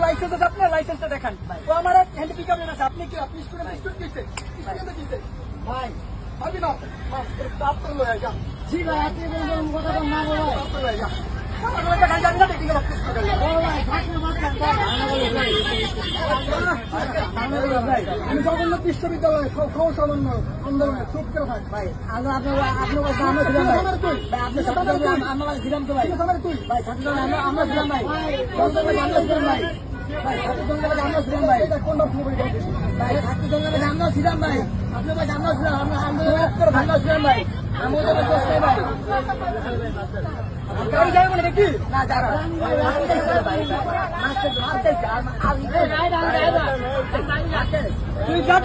Licence আছে আপনার, লাইসেন্সটা দেখান। ও আমার হ্যান্ড পিক আপ আছে, আপনি কি আপনি স্টুডেন্ট দিচ্ছে ভাই ভাবি না আপনার লয়ে যা। জি ভাই, আপনি কথা না বলো আমি জগন্নাথ বিশ্ববিদ্যালয় খবর সামান্য আন্দোলনে চুপ করে থাক ভাই। আপনার ছিলাম তো ভাই, তুই ভাই আমরা ছিলাম ভাই, আমরা ছিলাম ভাই, ভাই আমরা ছিলাম ভাই, ভাই ছাত্র জঙ্গলে আমরা ছিলাম ভাই, আপনি ভাই আমরা ছিলাম, আমরা আন্দোলন ছিলাম ভাই, আমাদের ভাই গাড়ি যাবে মানে কি না যাবে তুই যা